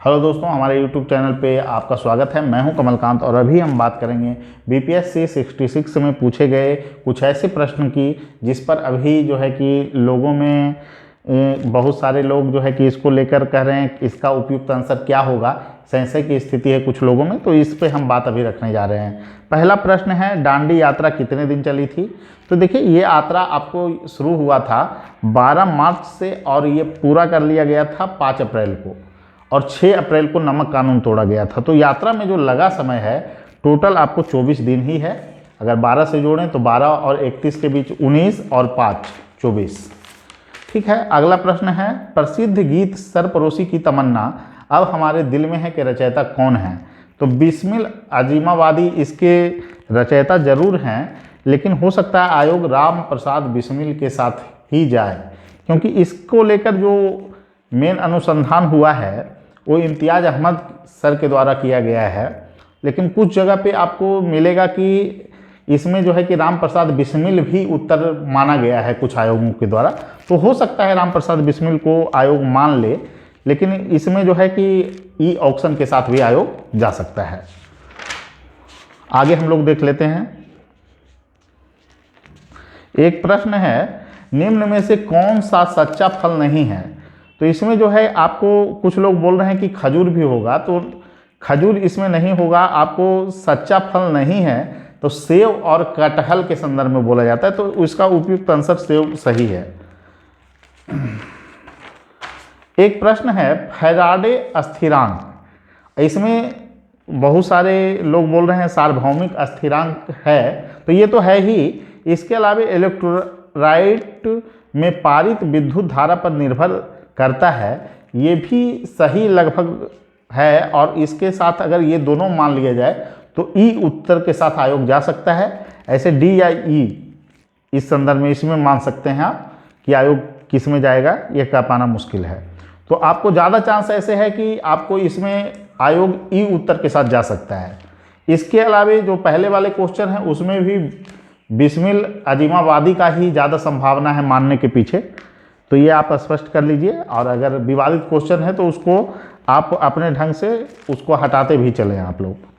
Hello दोस्तों, हमारे YouTube channel पे आपका स्वागत है। मैं हूं कमलकांत और अभी हम बात करेंगे BPSC 66 में पूछे गए कुछ ऐसे प्रश्न की जिस पर अभी जो है कि लोगों में बहुत सारे लोग जो है कि इसको लेकर कह रहे हैं इसका उपयुक्त आंसर क्या होगा। संशय की स्थिति है कुछ लोगों में, तो इस पे हम बात अभी रखने जा रहे हैं। पहला प्रश्न है, दांडी यात्रा कितने दिन चली थी? तो देखिए, ये यात्रा आपको शुरू हुआ था 12 मार्च से और ये पूरा कर लिया गया था 5 अप्रैल को, और 6 अप्रैल को नमक कानून तोड़ा गया था। तो यात्रा में जो लगा समय है टोटल आपको 24 दिन ही है। अगर 12 से जोड़ें तो 12 और 31 के बीच 19 और 5 24। ठीक है, अगला प्रश्न है, प्रसिद्ध गीत सरपरोशी की तमन्ना अब हमारे दिल में है के रचयिता कौन है? तो बिस्मिल अजीमाबादी इसके रचयिता जरूर हैं, लेकिन हो सकता है आयोग राम प्रसाद बिस्मिल के साथ ही जाए, क्योंकि इसको लेकर जो मेन अनुसंधान हुआ है वो इम्तियाज़ अहमद सर के द्वारा किया गया है। लेकिन कुछ जगह पे आपको मिलेगा कि इसमें जो है कि राम प्रसाद बिस्मिल भी उत्तर माना गया है कुछ आयोगों के द्वारा। तो हो सकता है राम प्रसाद बिस्मिल को आयोग मान ले, लेकिन इसमें जो है कि ई ऑक्शन के साथ भी आयोग जा सकता है। आगे हम लोग देख लेते हैं। एक प्रश्न है, निम्न में से कौन सा सच्चा फल नहीं है? तो इसमें जो है आपको कुछ लोग बोल रहे हैं कि खजूर भी होगा, तो खजूर इसमें नहीं होगा। आपको सच्चा फल नहीं है तो सेव और कटहल के संदर्भ में बोला जाता है, तो उसका उपयुक्त आंसर सेव सही है। एक प्रश्न है, फैराडे स्थिरांक, इसमें बहुत सारे लोग बोल रहे हैं सार्वभौमिक स्थिरांक है, तो ये तो है ही। इसके अलावा इलेक्ट्रोलाइट में पारित विद्युत धारा पर निर्भर करता है, ये भी सही लगभग है। और इसके साथ अगर ये दोनों मान लिया जाए तो ई उत्तर के साथ आयोग जा सकता है। ऐसे डी या ई इस संदर्भ में इसमें मान सकते हैं आप कि आयोग किस में जाएगा, ये कह पाना मुश्किल है। तो आपको ज़्यादा चांस ऐसे है कि आपको इसमें आयोग ई उत्तर के साथ जा सकता है। इसके अलावा जो पहले वाले क्वेश्चन हैं उसमें भी बिस्मिल अजीमाबादी का ही ज़्यादा संभावना है मानने के पीछे, तो ये आप स्पष्ट कर लीजिए। और अगर विवादित क्वेश्चन है तो उसको आप अपने ढंग से उसको हटाते भी चलें आप लोग।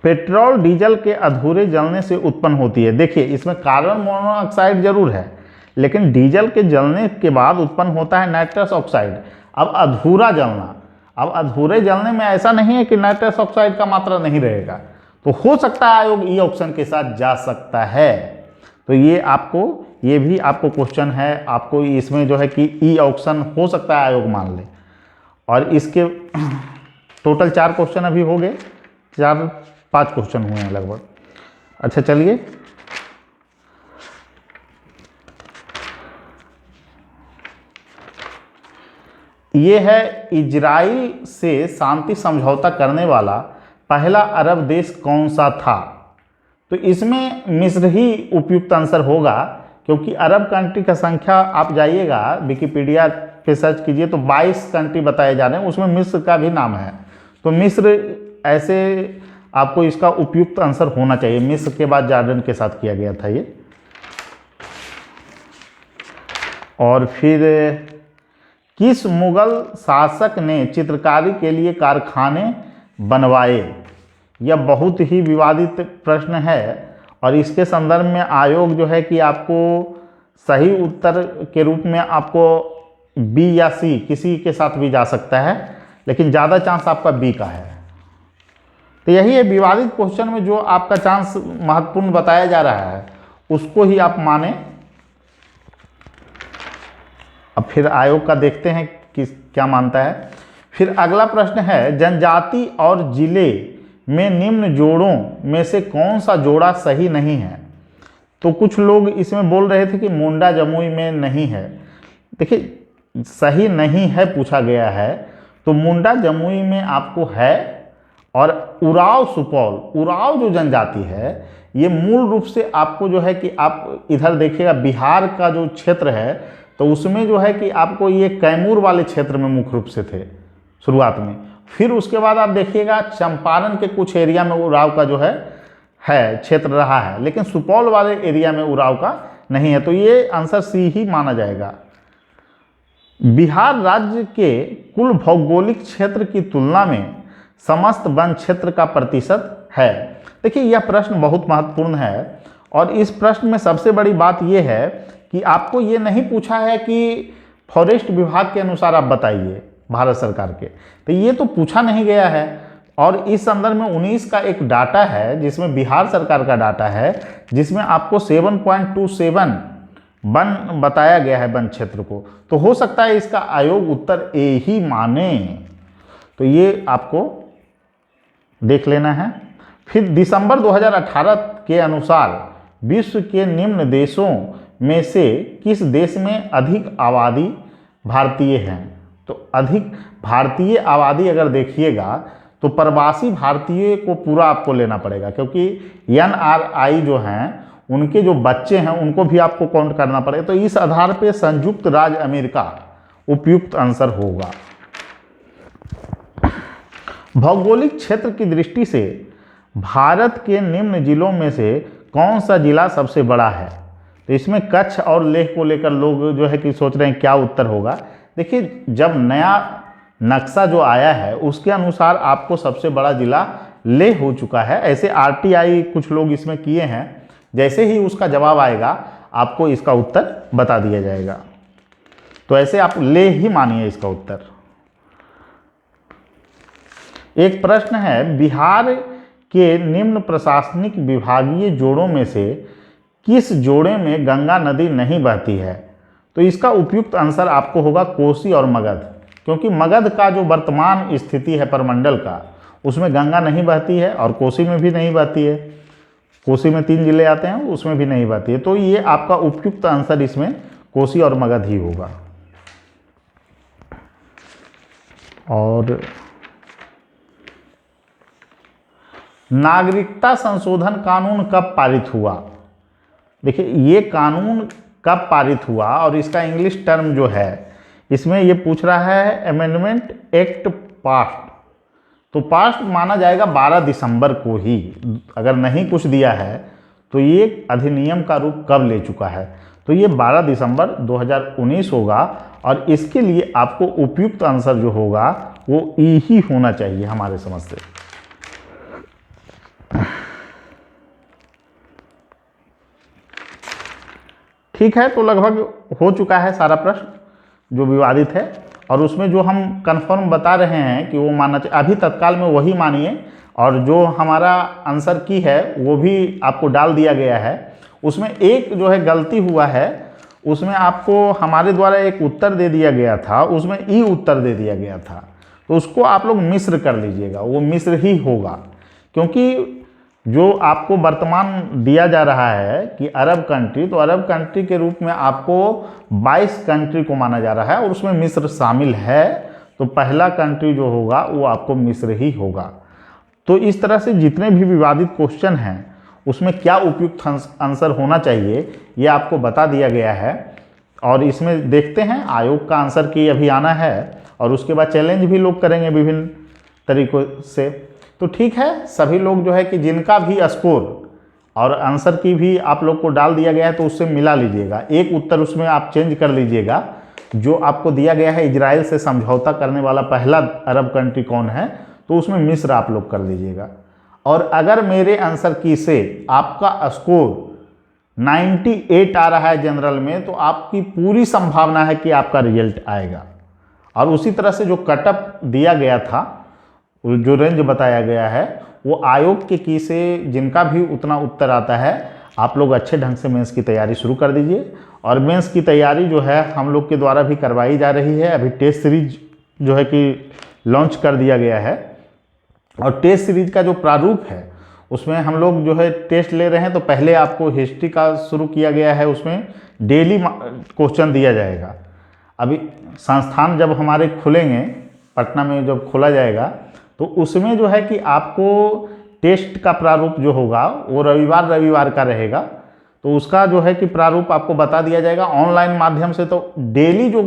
पेट्रोल डीजल के अधूरे जलने से उत्पन्न होती है। देखिए, इसमें कार्बन मोनोऑक्साइड जरूर है, लेकिन डीजल के जलने के बाद उत्पन्न होता है नाइट्रस ऑक्साइड। अब अधूरा जलना, अब अधूरे जलने में ऐसा नहीं है कि नाइट्रस ऑक्साइड का मात्रा नहीं रहेगा, तो हो सकता है आयोग ई ऑप्शन के साथ जा सकता है। तो ये भी आपको क्वेश्चन है, आपको इसमें जो है कि ई ऑप्शन हो सकता है आयोग मान ले। और इसके टोटल 4 क्वेश्चन अभी हो गए, 4-5 क्वेश्चन हुए हैं लगभग। अच्छा चलिए, ये है, इजराइल से शांति समझौता करने वाला पहला अरब देश कौन सा था? तो इसमें मिस्र ही उपयुक्त आंसर होगा, क्योंकि अरब कंट्री का संख्या आप जाइएगा विकिपीडिया पे सर्च कीजिए तो 22 कंट्री बताए जा रहे हैं, उसमें मिस्र का भी नाम है। तो मिस्र ऐसे आपको इसका उपयुक्त आंसर होना चाहिए। मिस्र के बाद जॉर्डन के साथ किया गया था ये। और फिर किस मुगल शासक ने चित्रकारी के लिए कारखाने बनवाए? यह बहुत ही विवादित प्रश्न है, और इसके संदर्भ में आयोग जो है कि आपको सही उत्तर के रूप में आपको बी या सी किसी के साथ भी जा सकता है, लेकिन ज़्यादा चांस आपका बी का है। तो यही है, विवादित क्वेश्चन में जो आपका चांस महत्वपूर्ण बताया जा रहा है उसको ही आप माने। अब फिर आयोग का देखते हैं कि क्या मानता है। फिर अगला प्रश्न है, जनजाति और जिले में निम्न जोड़ों में से कौन सा जोड़ा सही नहीं है? तो कुछ लोग इसमें बोल रहे थे कि मुंडा जमुई में नहीं है। देखिए, सही नहीं है पूछा गया है, तो मुंडा जमुई में आपको है। और उराव सुपौल, उराव जो जनजाति है ये मूल रूप से आपको जो है कि आप इधर देखिएगा बिहार का जो क्षेत्र है, तो उसमें जो है कि आपको ये कैमूर वाले क्षेत्र में मुख्य रूप से थे शुरुआत में। फिर उसके बाद आप देखिएगा चंपारण के कुछ एरिया में उराव का जो है क्षेत्र रहा है, लेकिन सुपौल वाले एरिया में उराव का नहीं है। तो ये आंसर सी ही माना जाएगा। बिहार राज्य के कुल भौगोलिक क्षेत्र की तुलना में समस्त वन क्षेत्र का प्रतिशत है। देखिए यह प्रश्न बहुत महत्वपूर्ण है और इस प्रश्न में सबसे बड़ी बात यह है कि आपको ये नहीं पूछा है कि फॉरेस्ट विभाग के अनुसार आप बताइए भारत सरकार के, तो ये तो पूछा नहीं गया है। और इस संदर्भ में 19 का एक डाटा है जिसमें बिहार सरकार का डाटा है, जिसमें आपको 7.27 वन बताया गया है वन क्षेत्र को। तो हो सकता है इसका आयोग उत्तर ए ही माने, तो ये आपको देख लेना है। फिर दिसंबर 2018 के अनुसार विश्व के निम्न देशों में से किस देश में अधिक आबादी भारतीय हैं? तो अधिक भारतीय आबादी अगर देखिएगा तो प्रवासी भारतीय को पूरा आपको लेना पड़ेगा, क्योंकि NRI जो हैं उनके जो बच्चे हैं उनको भी आपको काउंट करना पड़ेगा। तो इस आधार पे संयुक्त राज्य अमेरिका उपयुक्त आंसर होगा। भौगोलिक क्षेत्र की दृष्टि से भारत के निम्न जिलों में से कौन सा जिला सबसे बड़ा है? तो इसमें कच्छ और लेह को लेकर लोग जो है कि सोच रहे हैं क्या उत्तर होगा। देखिए जब नया नक्शा जो आया है उसके अनुसार आपको सबसे बड़ा जिला लेह हो चुका है। ऐसे RTI कुछ लोग इसमें किए हैं, जैसे ही उसका जवाब आएगा आपको इसका उत्तर बता दिया जाएगा। तो ऐसे आप लेह ही मानिए इसका उत्तर। एक प्रश्न है, बिहार के निम्न प्रशासनिक विभागीय जोड़ों में से किस जोड़े में गंगा नदी नहीं बहती है? तो इसका उपयुक्त आंसर आपको होगा कोसी और मगध, क्योंकि मगध का जो वर्तमान स्थिति है परमंडल का उसमें गंगा नहीं बहती है और कोसी में भी नहीं बहती है। कोसी में 3 जिले आते हैं, उसमें भी नहीं बहती है। तो ये आपका उपयुक्त आंसर इसमें कोसी और मगध ही होगा। और नागरिकता संशोधन कानून कब पारित हुआ? देखिए ये कानून कब पारित हुआ और इसका इंग्लिश टर्म जो है इसमें ये पूछ रहा है अमेंडमेंट एक्ट पास्ट। तो पास्ट माना जाएगा 12 दिसंबर को ही। अगर नहीं कुछ दिया है तो ये अधिनियम का रूप कब ले चुका है? तो ये 12 दिसंबर 2019 होगा और इसके लिए आपको उपयुक्त आंसर जो होगा वो ई ही होना चाहिए हमारे समझ से। ठीक है, तो लगभग हो चुका है सारा प्रश्न जो विवादित है और उसमें जो हम कंफर्म बता रहे हैं कि वो मानना चाहिए, अभी तत्काल में वही मानिए। और जो हमारा आंसर की है वो भी आपको डाल दिया गया है। उसमें एक जो है गलती हुआ है, उसमें आपको हमारे द्वारा एक उत्तर दे दिया गया था, उसमें ई उत्तर दे दिया गया था। तो उसको आप लोग मिस्र कर लीजिएगा, वो मिस्र ही होगा, क्योंकि जो आपको वर्तमान दिया जा रहा है कि अरब कंट्री, तो अरब कंट्री के रूप में आपको 22 कंट्री को माना जा रहा है और उसमें मिस्र शामिल है। तो पहला कंट्री जो होगा वो आपको मिस्र ही होगा। तो इस तरह से जितने भी विवादित क्वेश्चन हैं उसमें क्या उपयुक्त आंसर होना चाहिए ये आपको बता दिया गया है। और इसमें देखते हैं आयोग का आंसर की अभी आना है और उसके बाद चैलेंज भी लोग करेंगे विभिन्न तरीकों से। तो ठीक है, सभी लोग जो है कि जिनका भी स्कोर और आंसर की भी आप लोग को डाल दिया गया है तो उससे मिला लीजिएगा। एक उत्तर उसमें आप चेंज कर लीजिएगा। जो आपको दिया गया है इजराइल से समझौता करने वाला पहला अरब कंट्री कौन है, तो उसमें मिस्र आप लोग कर लीजिएगा। और अगर मेरे आंसर की से आपका स्कोर 98 आ रहा है जनरल में, तो आपकी पूरी संभावना है कि आपका रिजल्ट आएगा। और उसी तरह से जो कटअप दिया गया था, जो रेंज बताया गया है, वो आयोग के की से जिनका भी उतना उत्तर आता है, आप लोग अच्छे ढंग से मेंस की तैयारी शुरू कर दीजिए। और मेंस की तैयारी जो है हम लोग के द्वारा भी करवाई जा रही है। अभी टेस्ट सीरीज जो है कि लॉन्च कर दिया गया है और टेस्ट सीरीज का जो प्रारूप है उसमें हम लोग जो है टेस्ट ले रहे हैं। तो पहले आपको हिस्ट्री का शुरू किया गया है, उसमें डेली क्वेश्चन दिया जाएगा। अभी संस्थान जब हमारे खुलेंगे, पटना में जब खोला जाएगा, तो उसमें जो है कि आपको टेस्ट का प्रारूप जो होगा वो रविवार का रहेगा। तो उसका जो है कि प्रारूप आपको बता दिया जाएगा ऑनलाइन माध्यम से। तो डेली जो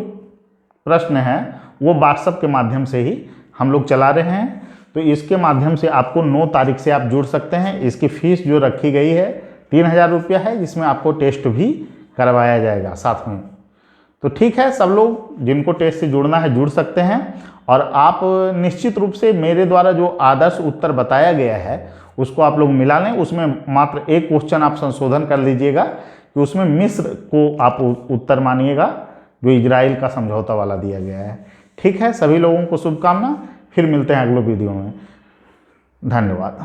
प्रश्न है वो व्हाट्सएप के माध्यम से ही हम लोग चला रहे हैं। तो इसके माध्यम से आपको 9 तारीख से आप जुड़ सकते हैं। इसकी फीस जो रखी गई है 3000 रुपया है, जिसमें आपको टेस्ट भी करवाया जाएगा साथ में। तो ठीक है, सब लोग जिनको टेस्ट से जुड़ना है जुड़ सकते हैं। और आप निश्चित रूप से मेरे द्वारा जो आदर्श उत्तर बताया गया है उसको आप लोग मिला लें। उसमें मात्र एक क्वेश्चन आप संशोधन कर लीजिएगा कि उसमें मिस्र को आप उत्तर मानिएगा, जो इजराइल का समझौता वाला दिया गया है। ठीक है, सभी लोगों को शुभकामना। फिर मिलते हैं अगले वीडियो में। धन्यवाद।